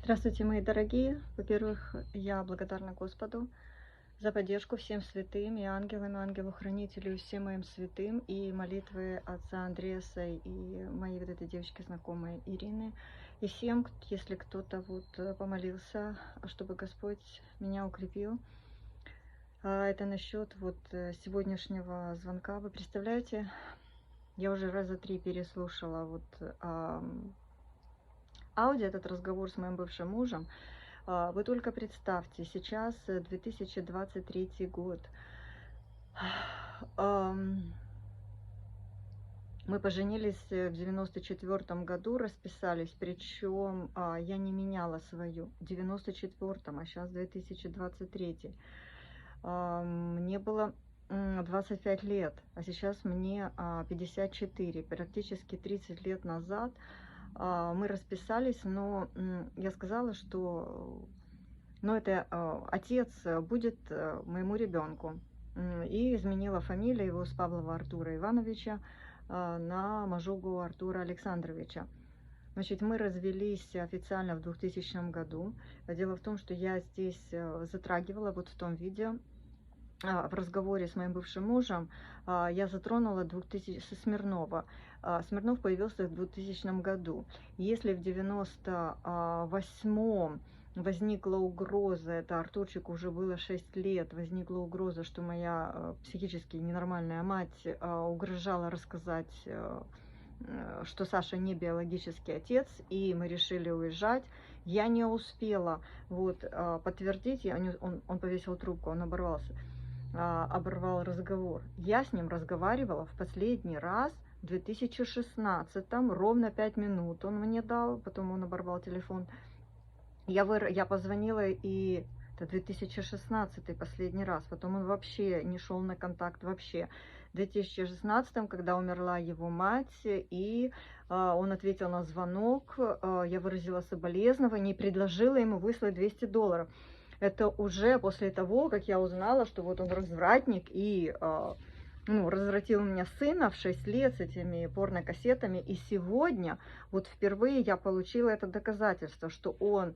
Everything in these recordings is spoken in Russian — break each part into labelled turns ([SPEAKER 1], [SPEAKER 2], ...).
[SPEAKER 1] Здравствуйте, мои дорогие! Во-первых, я благодарна Господу за поддержку всем святым и ангелам, и ангелу-хранителю, и всем моим святым, и молитвы отца Андреаса, и моей вот этой девочки знакомой Ирины, и всем, если кто-то помолился, чтобы Господь меня укрепил. Это насчет сегодняшнего звонка. Вы представляете, я уже раза 3 переслушала аудио, этот разговор с моим бывшим мужем. Вы только представьте, сейчас 2023 год. Мы поженились в 94 году, расписались, причем я не меняла свою. В 94-м, а сейчас 2023. Мне было 25 лет, а сейчас мне 54. Практически 30 лет назад мы расписались, но я сказала, что это отец будет моему ребенку. И изменила фамилию его с Павлова Артура Ивановича на Мажугу Артура Александровича. Значит, мы развелись официально в 2000 году. Дело в том, что я здесь затрагивала в том видео, в разговоре с моим бывшим мужем, я затронула Смирнова. Смирнов появился в 2000 году. Если в 98-м возникла угроза, это Артурчик уже было 6 лет, возникла угроза, что моя психически ненормальная мать угрожала рассказать, что Саша не биологический отец, и мы решили уезжать. Я не успела подтвердить, он повесил трубку, он оборвал разговор. Я с ним разговаривала в последний раз в 2016-м, ровно 5 минут он мне дал, потом он оборвал телефон. Я позвонила, и это 2016 последний раз, потом он вообще не шел на контакт вообще. В 2016-м, когда умерла его мать, и он ответил на звонок, я выразила соболезнование и предложила ему выслать $200. Это уже после того, как я узнала, что он развратник и развратил у меня сына в 6 лет с этими порнокассетами. И сегодня впервые я получила это доказательство, что он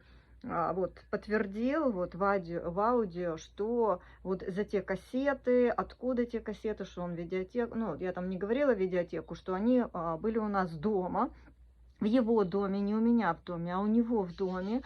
[SPEAKER 1] подтвердил в аудио, что за те кассеты, откуда те кассеты, что он видеотеку, я там не говорила видеотеку, что они были у нас дома, в его доме, не у меня в доме, а у него в доме.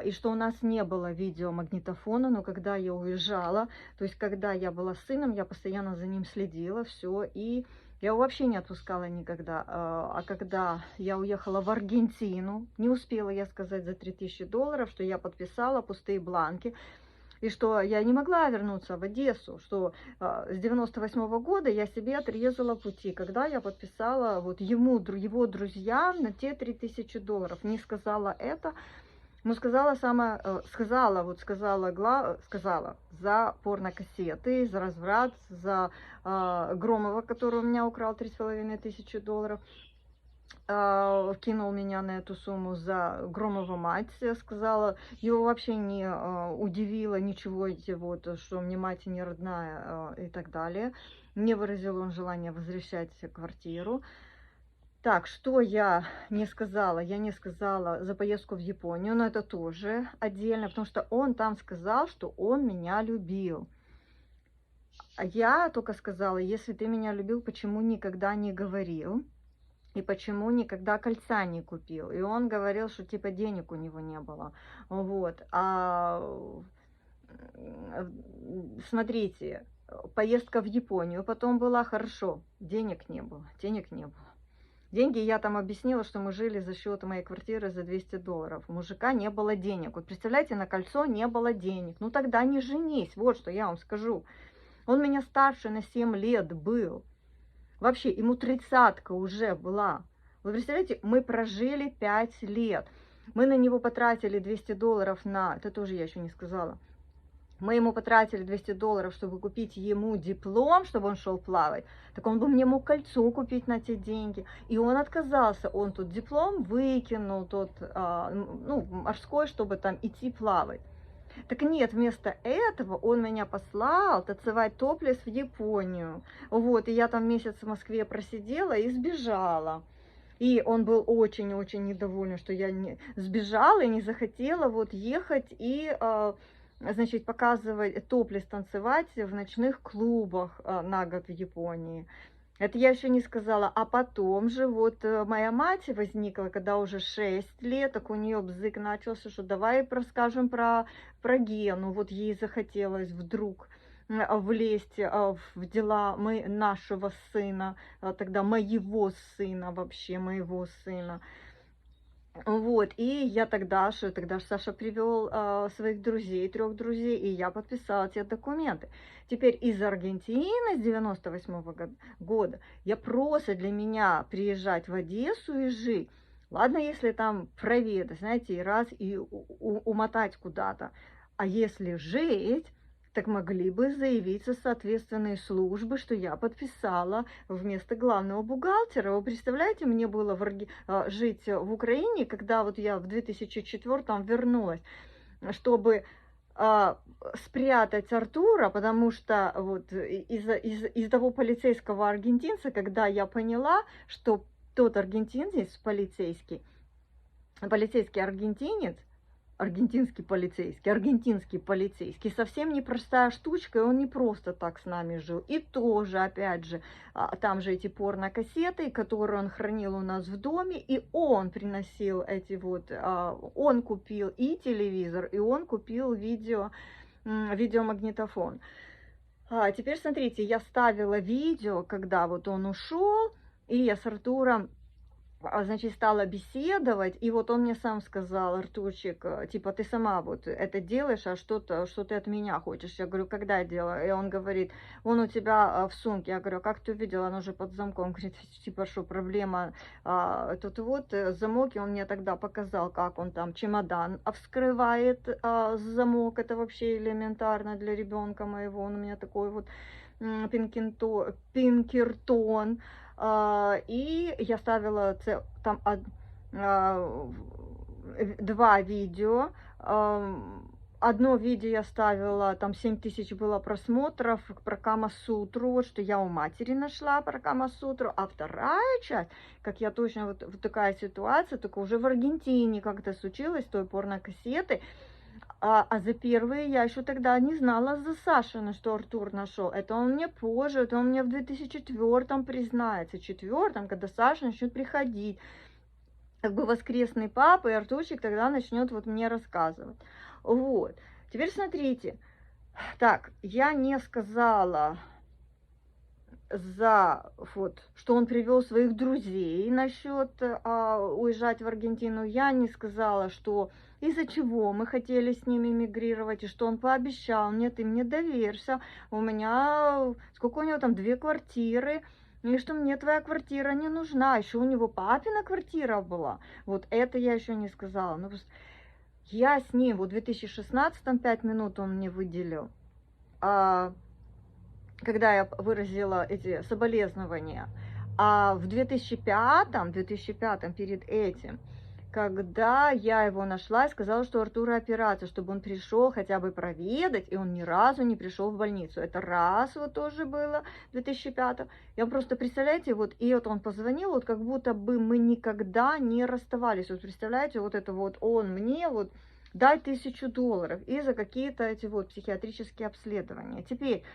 [SPEAKER 1] И что у нас не было видеомагнитофона, но когда я уезжала, то есть когда я была с сыном, я постоянно за ним следила, все, и я его вообще не отпускала никогда. А когда я уехала в Аргентину, не успела я сказать за $3000, что я подписала пустые бланки, и что я не могла вернуться в Одессу, что с 98-го года я себе отрезала пути, когда я подписала его друзьям на те $3000. Не сказала это. Ну, сказала за порнокассеты, за разврат, за Громова, который у меня украл $3500, кинул меня на эту сумму за Громова мать, сказала, его вообще не удивило ничего, что мне мать не родная и так далее. Не выразил он желание возвращать квартиру. Так, что я не сказала? Я не сказала за поездку в Японию, но это тоже отдельно, потому что он там сказал, что он меня любил. А я только сказала, если ты меня любил, почему никогда не говорил? И почему никогда кольца не купил? И он говорил, что типа денег у него не было. Смотрите, поездка в Японию потом была, хорошо, денег не было. Деньги, я там объяснила, что мы жили за счет моей квартиры за $200. У мужика не было денег. Представляете, на кольцо не было денег. Ну тогда не женись, вот что я вам скажу. Он меня старше на 7 лет был. Вообще, ему 30-ка уже была. Вы представляете, мы прожили 5 лет. Мы на него потратили $200 на... Это тоже я еще не сказала. Мы ему потратили $200, чтобы купить ему диплом, чтобы он шел плавать. Так он бы мне мог кольцо купить на те деньги. И он отказался. Он тут диплом выкинул, морской, чтобы там идти плавать. Так нет, вместо этого он меня послал танцевать топлес в Японию. И я там месяц в Москве просидела и сбежала. И он был очень-очень недоволен, что я не сбежала и не захотела вот ехать и, значит, показывать топлес, танцевать в ночных клубах на год в Японии. Это я еще не сказала. А потом же вот моя мать возникла, когда уже 6 лет, так у нее бзык начался, что давай расскажем про Гену. Вот ей захотелось вдруг влезть в дела нашего сына, тогда моего сына вообще, моего сына. Вот, и я тогда ж Саша привел своих друзей, 3 друзей, и я подписала те документы. Теперь из Аргентины с 98-го года я просто для меня приезжать в Одессу и жить. Ладно, если там проведать, знаете, и раз, и умотать куда-то. А если жить, так могли бы заявиться соответственные службы, что я подписала вместо главного бухгалтера. Вы представляете, мне было жить в Украине, когда вот я в 2004 вернулась, чтобы спрятать Артура, потому что вот из того полицейского аргентинца, когда я поняла, что тот аргентинец полицейский аргентинец, аргентинский полицейский, совсем непростая штучка, и он не просто так с нами жил. И тоже, опять же, там же эти порнокассеты, которые он хранил у нас в доме, и он приносил эти вот, он купил и телевизор, и он купил видеомагнитофон. Теперь смотрите, я ставила видео, когда вот он ушел, и я с Артуром, значит, стала беседовать, и вот он мне сам сказал: Артурчик, типа, ты сама вот это делаешь, а что ты от меня хочешь? Я говорю: когда я делаю? И он говорит: он у тебя в сумке. Я говорю: как ты увидела? Он уже под замком. Он говорит: типа, что проблема? Тут вот замок, и он мне тогда показал, как он там чемодан вскрывает замок. Это вообще элементарно для ребенка моего. Он у меня такой вот пинкертон. И я ставила там 2 видео. Одно видео я ставила, там 7000 было просмотров про Кама-сутру, вот что я у матери нашла про Кама-сутру, а вторая часть, как я точно, вот такая ситуация, только уже в Аргентине как-то случилось, той порнокассеты. А за первые я еще тогда не знала за Сашина, что Артур нашел. Это он мне позже, это он мне в 2004 признается. В 2004, когда Саша начнет приходить, как бы воскресный папа, и Артурчик тогда начнет вот мне рассказывать. Вот. Теперь смотрите. Так, я не сказала вот, что он привел своих друзей насчет уезжать в Аргентину. Я не сказала, что из-за чего мы хотели с ними мигрировать, и что он пообещал: нет, ты мне доверься, у меня, сколько у него там, 2 квартиры, и что мне твоя квартира не нужна. Еще у него папина квартира была. Вот это я еще не сказала. Ну, я с ним, вот в 2016 5 минут он мне выделил, когда я выразила эти соболезнования. А в 2005 перед этим, когда я его нашла и сказала, что у Артура операция, чтобы он пришел хотя бы проведать, и он ни разу не пришел в больницу. Это раз вот тоже было в 2005. Я просто, представляете, вот, и вот он позвонил, вот как будто бы мы никогда не расставались. Вот представляете, вот это вот он мне вот: дай $1000 и за какие-то эти вот психиатрические обследования. Теперь,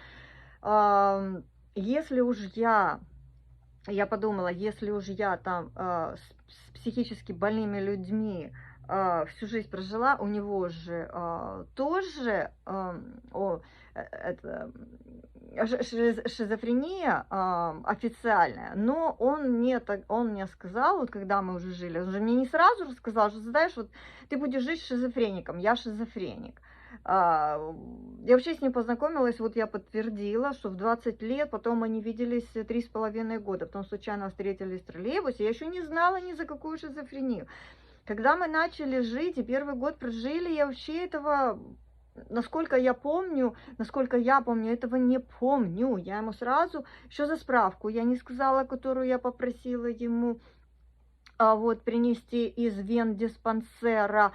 [SPEAKER 1] если уж я подумала, если уж я там с психически больными людьми всю жизнь прожила, у него же тоже шизофрения официальная, но он мне сказал, вот когда мы уже жили, он же мне не сразу рассказал, что, знаешь, вот ты будешь жить с шизофреником, я шизофреник. Я вообще с ним познакомилась, вот я подтвердила, что в 20 лет, потом они виделись 3,5 года, потом случайно встретились в троллейбусе, я еще не знала ни за какую шизофрению. Когда мы начали жить и первый год прожили, я вообще этого, насколько я помню, этого не помню. Я ему сразу, еще за справку, я не сказала, которую я попросила ему вот принести из вен-диспансера,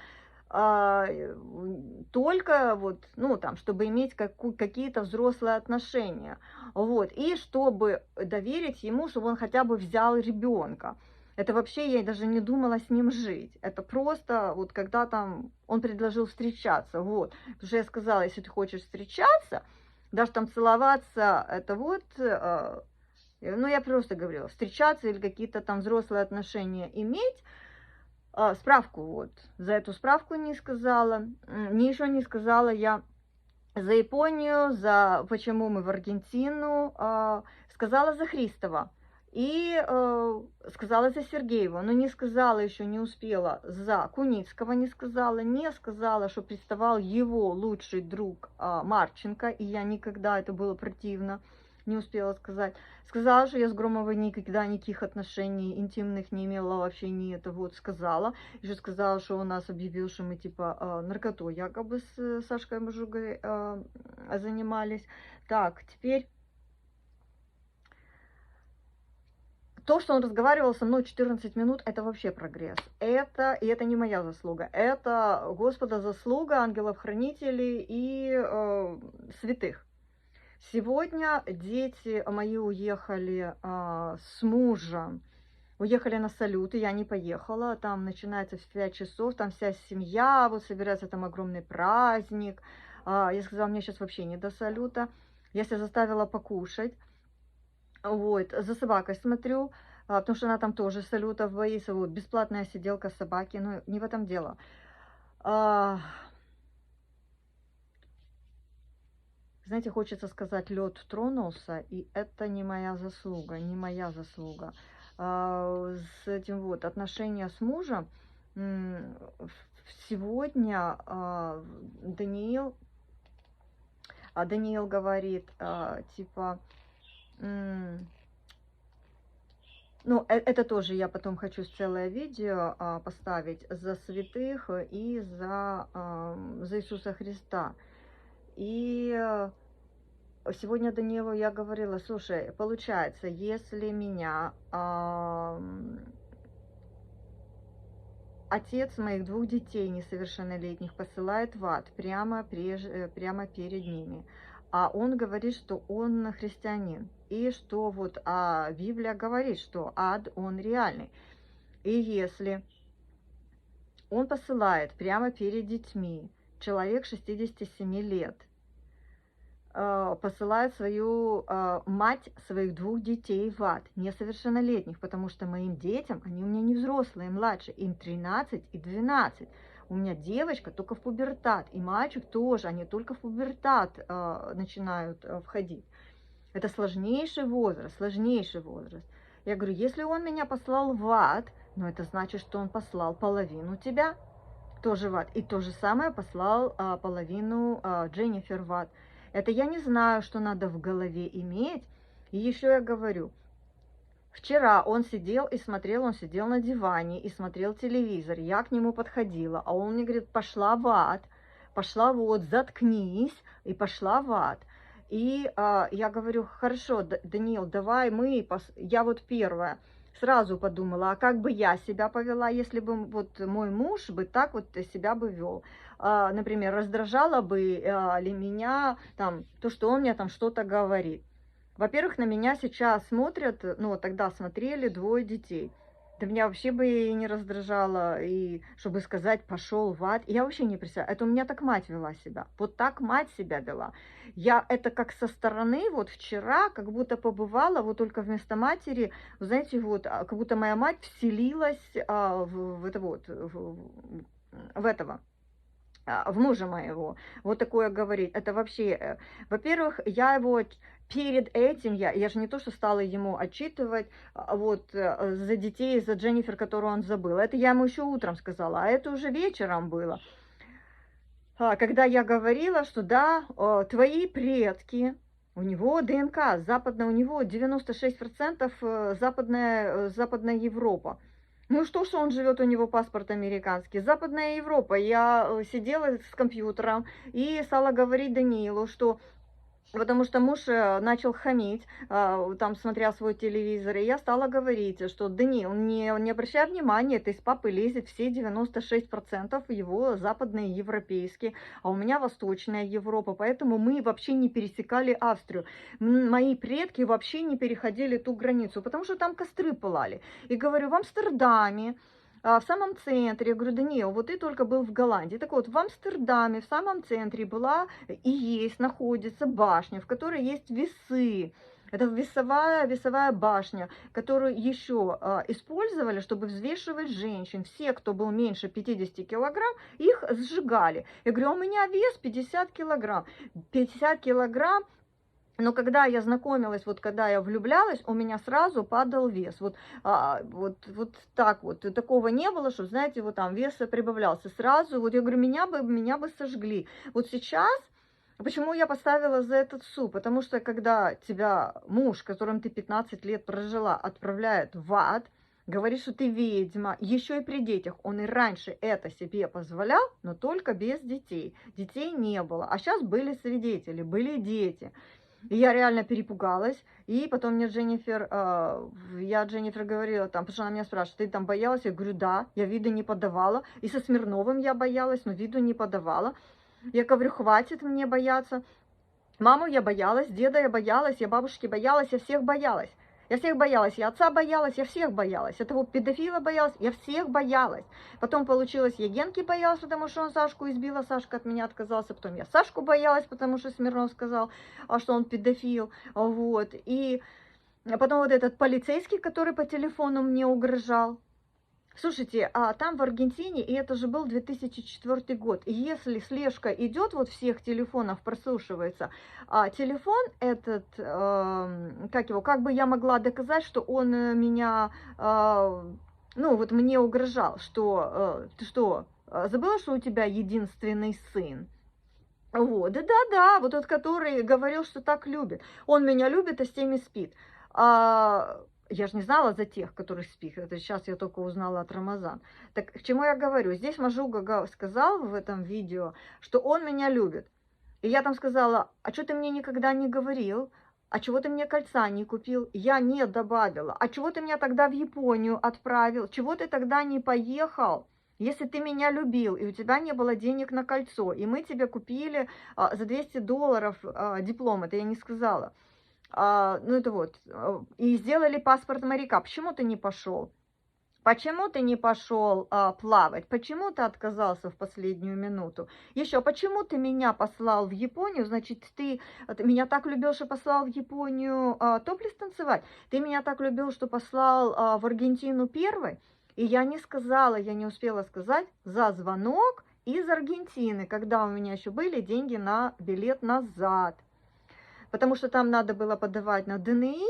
[SPEAKER 1] только вот, ну, там, чтобы иметь какие-то взрослые отношения, вот, и чтобы доверить ему, чтобы он хотя бы взял ребенка. Это вообще я даже не думала с ним жить. Это просто вот когда там он предложил встречаться, вот. Потому что я сказала, если ты хочешь встречаться, даже там целоваться, это вот, ну я просто говорила, встречаться или какие-то там взрослые отношения иметь, справку вот. За эту справку не сказала, мне еще не сказала я за Японию, за почему мы в Аргентину, сказала за Христова. И сказала за Сергеева, но не сказала еще, не успела за Куницкого, не сказала, что приставал его лучший друг Марченко, и я никогда, это было противно, не успела сказать. Сказала, что я с Громовой никогда никаких отношений интимных не имела, вообще не это вот сказала. Еще сказала, что он нас объявил, что мы типа наркотой якобы с Сашкой Мажугой занимались. Так, теперь то, что он разговаривал со мной 14 минут, это вообще прогресс. И это не моя заслуга. Это Господа заслуга, ангелов-хранителей и святых. Сегодня дети мои уехали с мужем, уехали на салют, и я не поехала. Там начинается в 5 часов, там вся семья, вот собирается там огромный праздник. Я сказала, мне сейчас вообще не до салюта. Я себя заставила покушать. Вот, за собакой смотрю, потому что она там тоже салютов боится. Вот, бесплатная сиделка собаки, но не в этом дело. Знаете, хочется сказать, лед тронулся, и это не моя заслуга, не моя заслуга. С этим вот отношения с мужем. Сегодня Даниил говорит, типа, ну, это тоже я потом хочу целое видео поставить за святых и за Иисуса Христа. И сегодня Даниилу я говорила, слушай, получается, если меня отец моих 2 детей несовершеннолетних посылает в ад прямо перед ними, а он говорит, что он христианин, и что вот Библия говорит, что ад, он реальный. И если он посылает прямо перед детьми, человек 67 лет, посылает свою мать своих 2 детей в ад, несовершеннолетних, потому что моим детям, они у меня не взрослые, младшие, им 13 и 12. У меня девочка только в пубертат, и мальчик тоже, они только в пубертат начинают входить. Это сложнейший возраст, сложнейший возраст. Я говорю, если он меня послал в ад, ну это значит, что он послал половину тебя тоже в ад. И то же самое послал половину Дженнифер в ад. Это я не знаю, что надо в голове иметь. И еще я говорю, вчера он сидел и смотрел, он сидел на диване и смотрел телевизор. Я к нему подходила, а он мне говорит, пошла в ад, пошла вот, заткнись, и пошла в ад. И я говорю, хорошо, Даниил, давай я вот первая сразу подумала, а как бы я себя повела, если бы вот мой муж бы так вот себя бы вел. Например, раздражало бы ли меня там то, что он мне там что-то говорит. Во-первых, на меня сейчас смотрят, ну, тогда смотрели 2 детей. Да меня вообще бы и не раздражало, и чтобы сказать, пошел в ад. Я вообще не представляю. Это у меня так мать вела себя. Вот так мать себя вела. Я это как со стороны, вот вчера, как будто побывала, вот только вместо матери, вы знаете, вот, как будто моя мать вселилась в этого. В мужа моего, вот такое говорить, это вообще, во-первых, я его перед этим, я же не то, что стала ему отчитывать, вот, за детей, за Дженнифер, которую он забыл, это я ему еще утром сказала, а это уже вечером было, когда я говорила, что да, твои предки, у него ДНК, западная, у него 96% западная Европа. Ну что он живет, у него паспорт американский, Западная Европа. Я сидела с компьютером и стала говорить Даниилу, что Потому что муж начал хамить, там, смотря свой телевизор, и я стала говорить, что Даниил, не обращай внимания, ты из папы лезет все 96% его западные европейские, а у меня восточная Европа, поэтому мы вообще не пересекали Австрию. Мои предки вообще не переходили ту границу, потому что там костры пылали. И говорю, в Амстердаме, в самом центре, я говорю, Даниил, вот ты только был в Голландии. Так вот, в Амстердаме, в самом центре была и есть, находится башня, в которой есть весы. Это весовая башня, которую еще использовали, чтобы взвешивать женщин. Все, кто был меньше 50 килограмм, их сжигали. Я говорю, у меня вес 50 килограмм. 50 килограмм. Но когда я знакомилась, вот когда я влюблялась, у меня сразу падал вес. Вот так вот. И такого не было, что, знаете, вот там вес прибавлялся сразу. Вот я говорю, меня бы сожгли. Вот сейчас, почему я поставила за этот суп? Потому что когда тебя муж, которым ты 15 лет прожила, отправляет в ад, говорит, что ты ведьма, еще и при детях. Он и раньше это себе позволял, но только без детей. Детей не было. А сейчас были свидетели, были дети. И я реально перепугалась. И потом мне я Дженнифер говорила, там, потому что она меня спрашивает, ты там боялась? Я говорю, да, я виду не подавала. И со Смирновым я боялась, но виду не подавала. Я говорю, хватит мне бояться. Маму я боялась, деда я боялась, я бабушки боялась, я всех боялась. Я всех боялась, я отца боялась, я всех боялась. Я того педофила боялась, я всех боялась. Потом получилось, я Генки боялась, потому что он Сашку избил, а Сашка от меня отказался. Потом я Сашку боялась, потому что Смирнов сказал, что он педофил. Вот. И потом вот этот полицейский, который по телефону мне угрожал. Слушайте, а там в Аргентине, и это же был 2004 год, и если слежка идет, вот всех телефонов прослушивается, а телефон этот, как бы я могла доказать, что он меня, ну вот мне угрожал, что, ты что, забыла, что у тебя единственный сын? Вот, да, вот тот, который говорил, что так любит. Он меня любит, а с теми спит. Я же не знала за тех, которых спит. Это сейчас я только узнала от Рамазан. Так к чему я говорю? Здесь Мажуга сказал в этом видео, что он меня любит. И я там сказала, а что ты мне никогда не говорил? А чего ты мне кольца не купил? Я не добавила. А чего ты меня тогда в Японию отправил? Чего ты тогда не поехал? Если ты меня любил, и у тебя не было денег на кольцо, и мы тебе купили за $200 диплом, это я не сказала. Ну это вот, и сделали паспорт моряка. Почему ты не пошел? Почему ты не пошел плавать? Почему ты отказался в последнюю минуту? Еще, почему ты меня послал в Японию? Значит, ты меня так любил, что послал в Японию топлес танцевать? Ты меня так любил, что послал в Аргентину первой? И я не сказала, я не успела сказать за звонок из Аргентины, когда у меня еще были деньги на билет назад. Потому что там надо было подавать на ДНИ,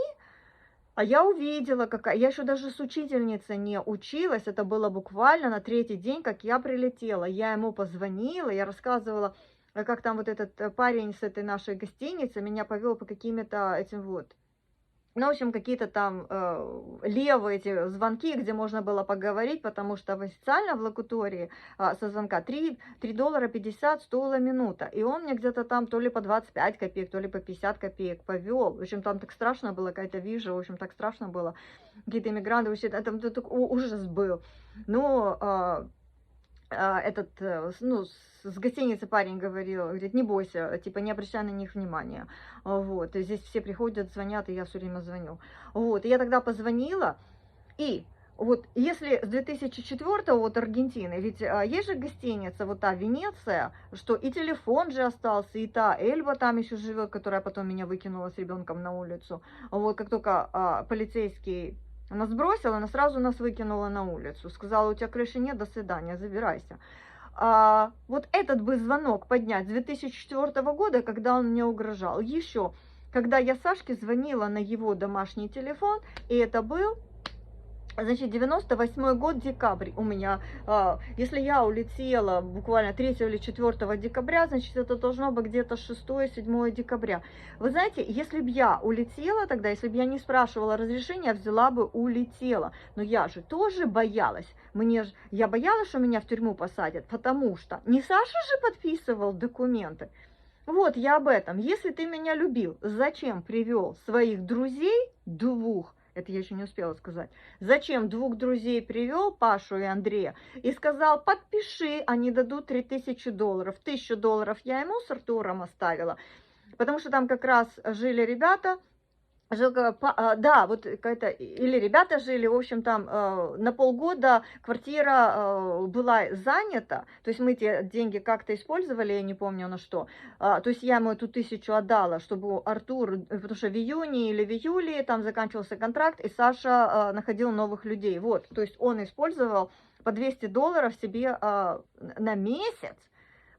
[SPEAKER 1] а я увидела, какая... Я еще даже с учительницей не училась, это было буквально на 3-й день, как я прилетела. Я ему позвонила, я рассказывала, как там вот этот парень с этой нашей гостиницы меня повел по каким-то этим вот... Ну, в общем, какие-то там левые эти звонки, где можно было поговорить, потому что официально в локутории со звонка $3.50 стоила минута. И он мне где-то там то ли по 25 копеек, то ли по 50 копеек повел. В общем, там так страшно было, какая-то вижа, в общем, так страшно было. Какие-то иммигранты, вообще, там ужас был. Но ну, с гостиницы парень говорил, говорит, не бойся, типа, не обращай на них внимания. Вот, и здесь все приходят, звонят, и я все время звоню. Вот, и я тогда позвонила, и вот если с 2004 вот Аргентины, ведь есть же гостиница, вот та Венеция, что и телефон же остался, и та Эльба там еще живет, которая потом меня выкинула с ребенком на улицу. Вот, как только полицейский она сбросила, она сразу нас выкинула на улицу. Сказала, у тебя крыши нет, до свидания, забирайся. Вот этот бы звонок поднять с 2004 года, когда он мне угрожал. Еще, когда я Сашке звонила на его домашний телефон, и это был... Значит, 98 год, декабрь у меня, если я улетела буквально 3 или 4 декабря, значит, это должно быть где-то 6-7 декабря. Вы знаете, если бы я улетела тогда, если бы я не спрашивала разрешения, взяла бы, улетела. Но я же тоже боялась. Я боялась, что меня в тюрьму посадят, потому что не Саша же подписывал документы. Вот я об этом. Если ты меня любил, зачем привел своих друзей, двух, это я еще не успела сказать, зачем двух друзей привел, Пашу и Андрея, и сказал, подпиши, они дадут $3000. $1000 я ему с Артуром оставила, потому что там как раз жили ребята, да, вот какая-то, или ребята жили, в общем, там на полгода квартира была занята, то есть мы эти деньги как-то использовали, я не помню на что, то есть я ему эту 1000 отдала, чтобы Артур, потому что в июне или в июле там заканчивался контракт, и Саша находил новых людей, вот, то есть он использовал по $200 себе на месяц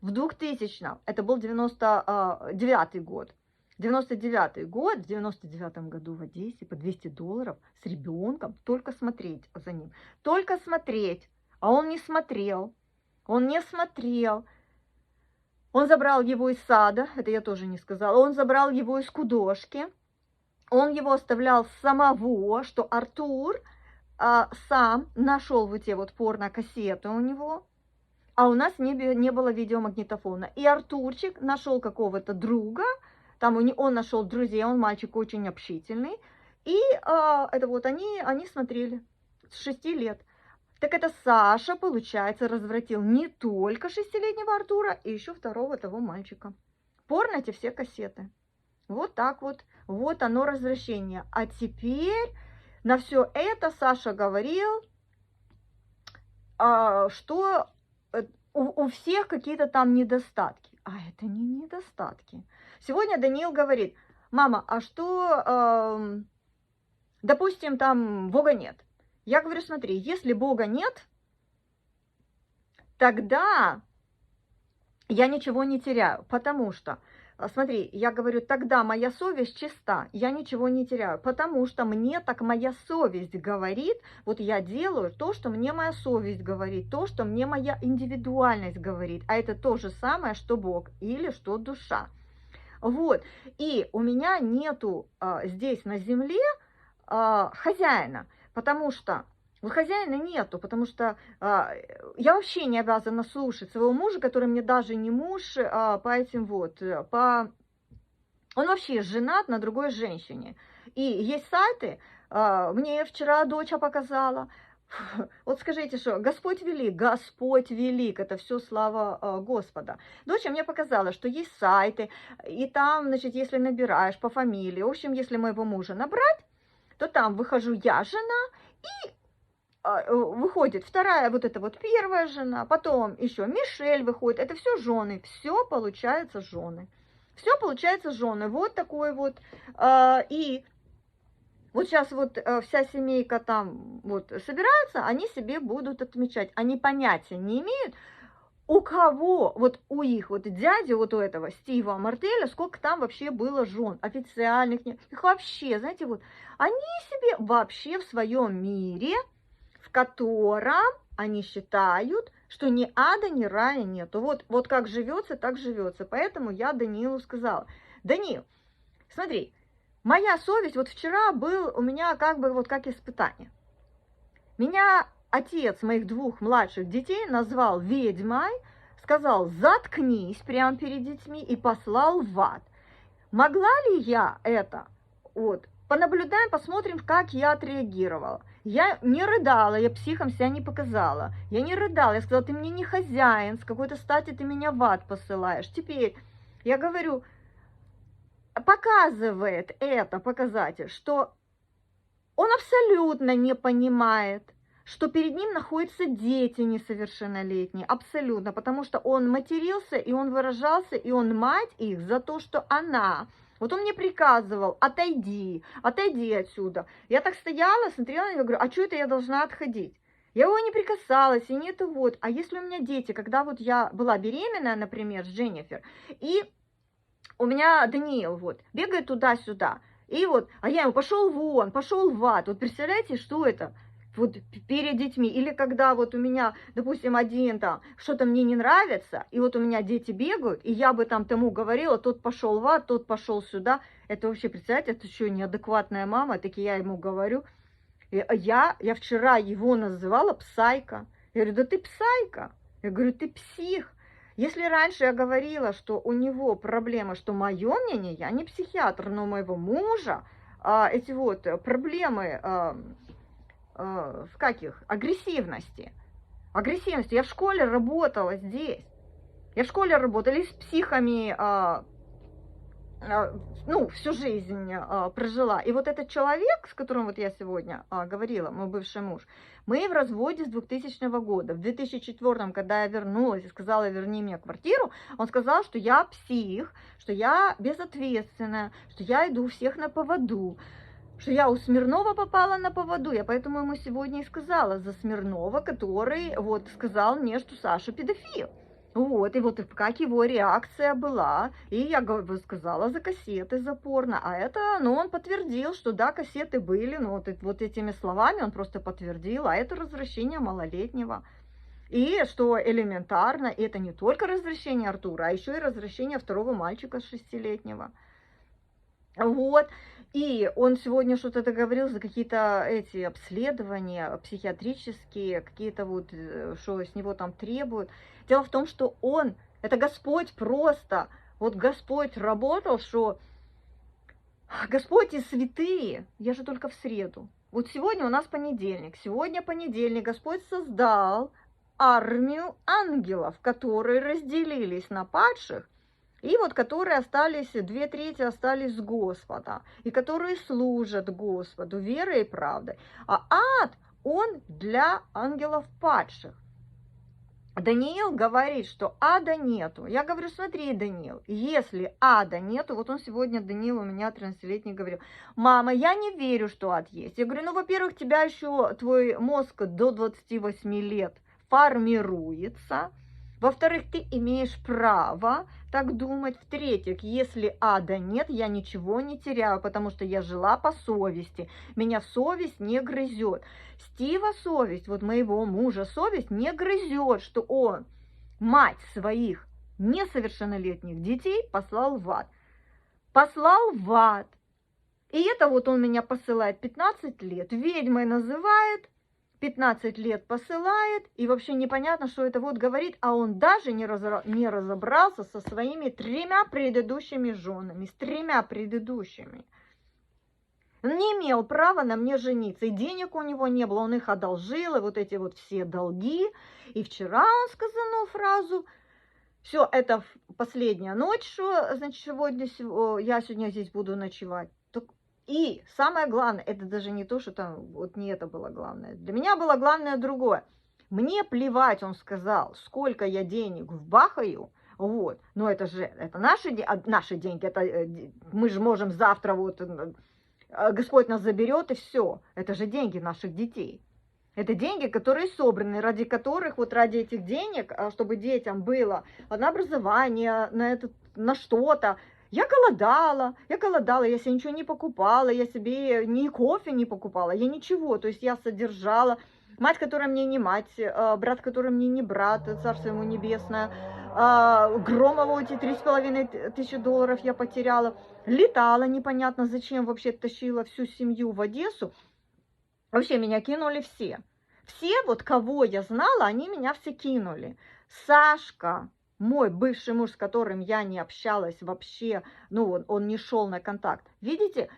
[SPEAKER 1] в 2000-м, это был 99-й год. 99-й год, в 99-м году в Одессе по $200 с ребенком, только смотреть за ним, только смотреть, а он не смотрел, он не смотрел, он забрал его из сада, это я тоже не сказала, он забрал его из художки, он его оставлял самого, что Артур сам нашел вот те вот порно-кассеты у него, а у нас не было видеомагнитофона, и Артурчик нашел какого-то друга, там он нашел друзей, он мальчик очень общительный. И это вот они смотрели с 6 лет. Так это Саша, получается, развратил не только 6-летнего Артура, и еще второго того мальчика. Порно эти все кассеты. Вот так вот. Вот оно развращение. А теперь на все это Саша говорил, что у всех какие-то там недостатки. А это не недостатки. Сегодня Даниил говорит, мама, а что, допустим, там Бога нет? Я говорю, смотри, если Бога нет, тогда я ничего не теряю, потому что, смотри, я говорю, тогда моя совесть чиста, я ничего не теряю, потому что мне так моя совесть говорит, вот я делаю то, что мне моя совесть говорит, то, что мне моя индивидуальность говорит, а это то же самое, что Бог или что душа. Вот, и у меня нету здесь на земле хозяина, потому что хозяина нету, потому что я вообще не обязана слушать своего мужа, который мне даже не муж, по этим вот, он вообще женат на другой женщине. И есть сайты, мне вчера дочь показала. Вот скажите, что Господь велик, это все слава Господа. Дочь мне показала, что есть сайты, и там, значит, если набираешь по фамилии, в общем, если моего мужа набрать, то там выхожу я, жена, и выходит вторая, вот это вот первая жена, потом еще Мишель выходит, это все жены, все получается жены. Все получается жены, вот такой вот, и... Вот сейчас вот вся семейка там вот собирается, они себе будут отмечать. Они понятия не имеют, у кого, вот у их вот дяди, вот у этого Стива Мартеля, сколько там вообще было жен, официальных, их вообще, знаете, вот, они себе вообще в своем мире, в котором они считают, что ни ада, ни рая нету. Вот как живется, так живется. Поэтому я Даниилу сказала, Даниил, смотри, моя совесть, вот вчера был у меня как бы вот как испытание. Меня отец моих 2 младших детей назвал ведьмой, сказал, заткнись прямо перед детьми и послал в ад. Могла ли я это? Вот, понаблюдаем, посмотрим, как я отреагировала. Я не рыдала, я психом себя не показала. Я не рыдала, я сказала, ты мне не хозяин, с какой-то стати ты меня в ад посылаешь. Теперь я говорю... Показывает это показатель, что он абсолютно не понимает, что перед ним находятся дети несовершеннолетние, абсолютно, потому что он матерился, и он выражался, и он мать их за то, что она, вот он мне приказывал, отойди отсюда. Я так стояла, смотрела, и говорю, а что это я должна отходить? Я его не прикасалась, и нет, вот, а если у меня дети, когда вот я была беременная, например, с Дженнифер, и у меня Даниил вот бегает туда-сюда, и вот, а я ему пошел вон, пошел в ад. Вот представляете, что это? Вот перед детьми. Или когда вот у меня, допустим, один там, что-то мне не нравится, и вот у меня дети бегают, и я бы там тому говорила, тот пошел в ад, тот пошел сюда. Это вообще, представляете, это еще неадекватная мама, так я ему говорю. Я вчера его называла псайка. Я говорю, да ты псайка. Я говорю, ты псих. Если раньше я говорила, что у него проблема, что мое мнение, я не психиатр, но у моего мужа эти вот проблемы в каких? Агрессивности. Агрессивности. Я в школе работала здесь. Я в школе работала и с психами, ну, всю жизнь прожила. И вот этот человек, с которым вот я сегодня говорила, мой бывший муж, мы в разводе с 2000 года. В 2004, когда я вернулась и сказала, верни мне квартиру, он сказал, что я псих, что я безответственная, что я иду у всех на поводу, что я у Смирнова попала на поводу. Я поэтому ему сегодня и сказала за Смирнова, который вот сказал мне, что Саша педофил. Вот, и вот как его реакция была. И я сказала за кассеты, за порно. А это, ну, он подтвердил, что да, кассеты были. Ну, вот этими словами он просто подтвердил. А это развращение малолетнего. И что элементарно, это не только развращение Артура, а еще и развращение второго мальчика 6-летнего. Вот. И он сегодня что-то договорил за какие-то эти обследования психиатрические, какие-то вот, что с него там требуют. Дело в том, что он, это Господь просто, вот Господь работал, что Господь и святые, я же только в среду. Вот сегодня у нас понедельник, сегодня понедельник, Господь создал армию ангелов, которые разделились на падших, и вот которые остались, 2/3 остались с Господа, и которые служат Господу верой и правдой. А ад, он для ангелов падших. Даниил говорит, что ада нету. Я говорю, смотри, Даниил, если ада нету, вот он сегодня, Даниил, у меня 13-летний, говорил, мама, я не верю, что ад есть. Я говорю, ну, во-первых, тебя еще твой мозг до 28 лет формируется. Во-вторых, ты имеешь право так думать. В-третьих, если ада нет, я ничего не теряю, потому что я жила по совести. Меня совесть не грызет. Стива совесть, вот моего мужа совесть не грызет, что он мать своих несовершеннолетних детей послал в ад. Послал в ад. И это вот он меня посылает 15 лет. Ведьмой называет, 15 лет посылает, и вообще непонятно, что это вот говорит, а он даже не разобрался со своими 3 предыдущими женами, с 3 предыдущими. Он не имел права на мне жениться, и денег у него не было, он их одолжил, и вот эти вот все долги. И вчера он сказал фразу, все, это последняя ночь, что, значит, я сегодня здесь буду ночевать. И самое главное, это даже не то, что там, вот не это было главное. Для меня было главное другое. Мне плевать, он сказал, сколько я денег вбахаю, вот. Но это же, это наши деньги, это мы же можем завтра, вот, Господь нас заберет, и все. Это же деньги наших детей. Это деньги, которые собраны, ради которых, вот ради этих денег, чтобы детям было на образование, на что-то. Я голодала, я себе ничего не покупала, я себе ни кофе не покупала, я ничего, то есть я содержала. Мать, которая мне не мать, брат, который мне не брат, царство ему небесное, Громову эти $3500 я потеряла, летала непонятно зачем, вообще тащила всю семью в Одессу. Вообще меня кинули все. Все, вот кого я знала, они меня все кинули. Сашка, мой бывший муж, с которым я не общалась вообще, ну, он не шел на контакт. Видите,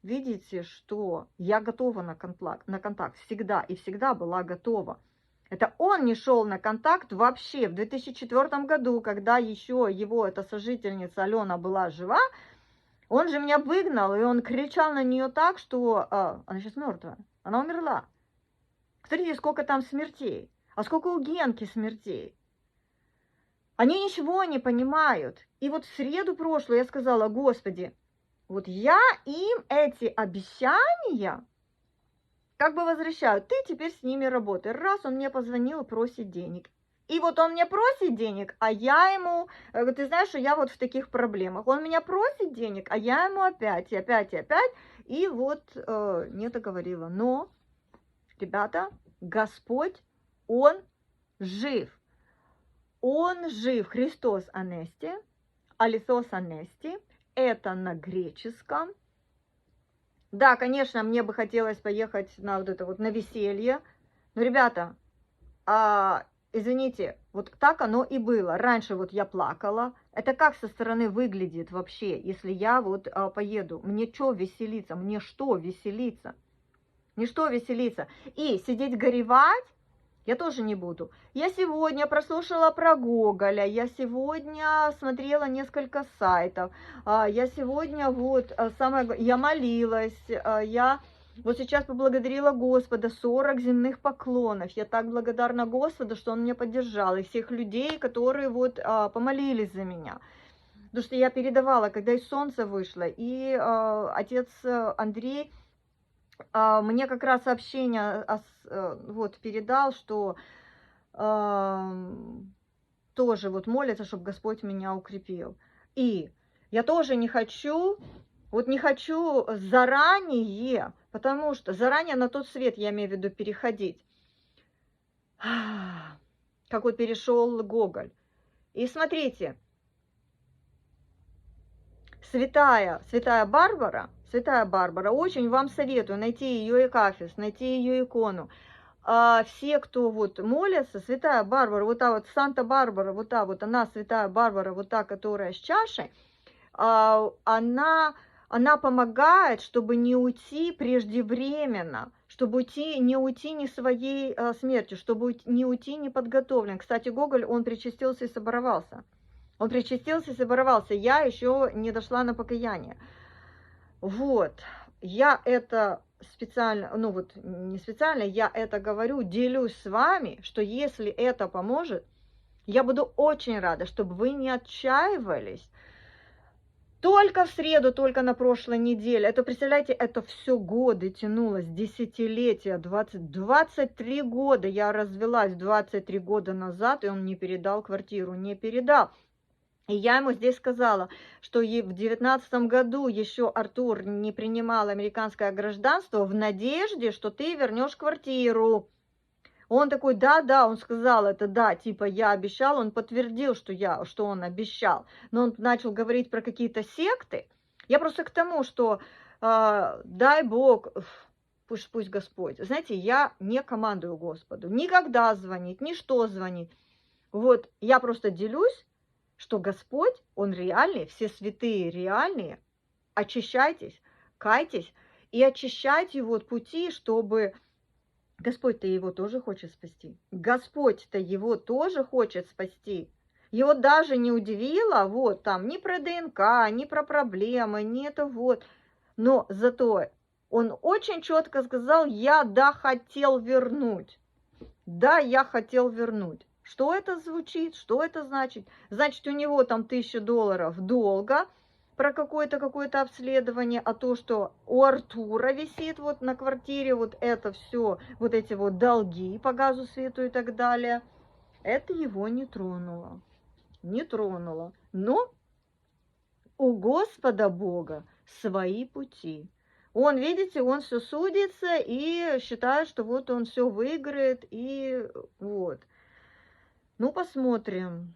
[SPEAKER 1] видите, что я готова на контакт всегда и всегда была готова. Это он не шел на контакт вообще. В 2004 году, когда еще его, эта сожительница Алена была жива, он же меня выгнал, и он кричал на нее так, что она сейчас мертвая, она умерла. Смотрите, сколько там смертей, а сколько у Генки смертей. Они ничего не понимают. И вот в среду прошлую я сказала, Господи, вот я им эти обещания как бы возвращаю. Ты теперь с ними работай. Раз он мне позвонил, просит денег. И вот он мне просит денег, а я ему, ты знаешь, что я вот в таких проблемах. Он меня просит денег, а я ему опять, и опять, и опять. И вот не договорила. Но, ребята, Господь, Он жив. Он жив. Христос Анести, Алисос Анести. Это на греческом. Да, конечно, мне бы хотелось поехать на вот это вот, на веселье. Но, ребята, извините, вот так оно и было. Раньше вот я плакала. Это как со стороны выглядит вообще, если я вот поеду? Мне что веселиться? Мне что веселиться? Мне что веселиться? И сидеть горевать я тоже не буду. Я сегодня прослушала про Гоголя, я сегодня смотрела несколько сайтов, я сегодня вот, я молилась, я вот сейчас поблагодарила Господа, 40 земных поклонов. Я так благодарна Господу, что Он меня поддержал, и всех людей, которые вот помолились за меня. Потому что я передавала, когда и солнце вышло, и отец Андрей мне как раз сообщение вот передал, что тоже вот молится, чтобы Господь меня укрепил. И я тоже не хочу, вот не хочу заранее, потому что заранее на тот свет, я имею в виду, переходить, как вот перешел Гоголь. И смотрите, Святая Барбара, очень вам советую найти ее экафист, найти ее икону. Все, кто вот молятся, Святая Барбара, вот та вот Санта-Барбара, вот та вот она, Святая Барбара, вот та, которая с чашей, она помогает, чтобы не уйти преждевременно, чтобы не уйти не своей смертью, чтобы не уйти неподготовлен. Кстати, Гоголь, он причастился и соборовался. Он причастился и соборовался. Я еще не дошла на покаяние. Вот. Я это специально, ну вот не специально, я это говорю, делюсь с вами, что если это поможет, я буду очень рада, чтобы вы не отчаивались. Только в среду, только на прошлой неделе. Это, представляете, это все годы тянулось, десятилетия, 23 года. Я развелась 23 года назад, и он мне передал квартиру, не передал. И я ему здесь сказала, что в 2019 году еще Артур не принимал американское гражданство в надежде, что ты вернешь квартиру. Он такой, да, он сказал это, да, типа я обещал, он подтвердил, что он обещал. Но он начал говорить про какие-то секты. Я просто к тому, что дай Бог, пусть Господь. Знаете, я не командую Господу, никогда звонить, ни что звонить. Вот я просто делюсь, что Господь, Он реальный, все святые реальные, очищайтесь, кайтесь и очищайте вот пути, чтобы Господь-то его тоже хочет спасти. Господь-то его тоже хочет спасти. Его даже не удивило, вот там, ни про ДНК, ни про проблемы, ни это вот. Но зато он очень четко сказал, я хотел вернуть. Да, я хотел вернуть. Что это звучит? Что это значит? Значит, у него там $1000 долга про какое-то обследование, а то, что у Артура висит вот на квартире, вот это все, вот эти вот долги по газу, свету и так далее, это его не тронуло. Не тронуло. Но у Господа Бога свои пути. Он, видите, он все судится и считает, что вот он все выиграет, и вот. Ну, посмотрим.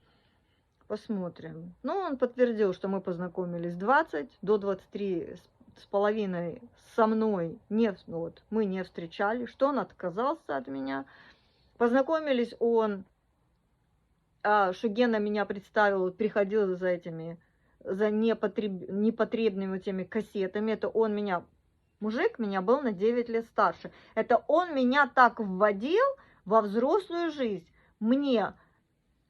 [SPEAKER 1] Посмотрим. Ну, он подтвердил, что мы познакомились 20, до 23 с половиной со мной мы не встречали, что он отказался от меня. Познакомились что Гена меня представил, приходил за непотребными этими кассетами. Это он меня, мужик меня был на 9 лет старше. Это он меня так вводил во взрослую жизнь. Мне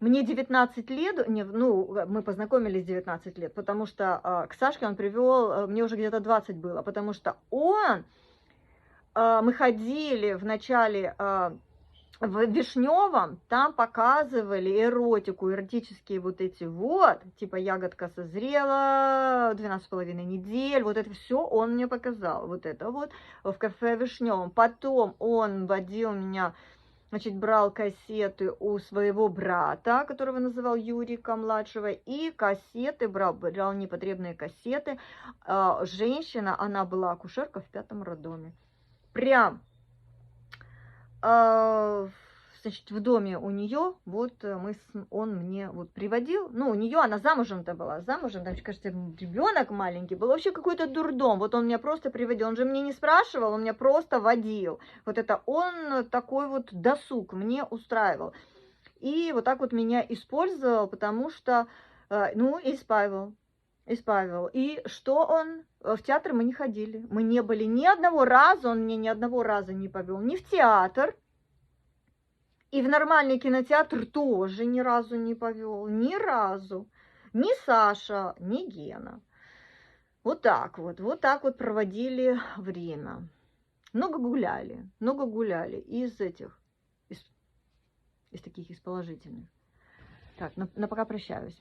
[SPEAKER 1] 19 лет, мы познакомились 19 лет, потому что к Сашке он привел, мне уже где-то 20 было, потому что мы ходили вначале в Вишневом, там показывали эротические вот эти вот, типа ягодка созрела, 12,5 недель, вот это все он мне показал, вот это вот в кафе Вишневом. Потом он водил меня, значит, брал кассеты у своего брата, которого называл Юрика младшего, и кассеты брал непотребные кассеты. Женщина, она была акушерка в 5-м роддоме. Прям, значит, в доме у нее, вот он мне вот приводил, ну, у нее, она замужем-то была, там, кажется, ребенок маленький был, вообще какой-то дурдом, вот он меня просто приводил, он же мне не спрашивал, он меня просто водил, вот это он такой вот досуг мне устраивал. и вот так вот меня использовал, потому что, ну, исправил. Исправил. И что он? В театр мы не ходили. Мы не были ни одного раза, он меня ни одного раза не повел ни в театр, и в нормальный кинотеатр тоже ни разу не повел. Ни разу. Ни Саша, ни Гена. Вот так вот проводили время. Много гуляли из этих, из таких, из положительных. Так, на пока прощаюсь.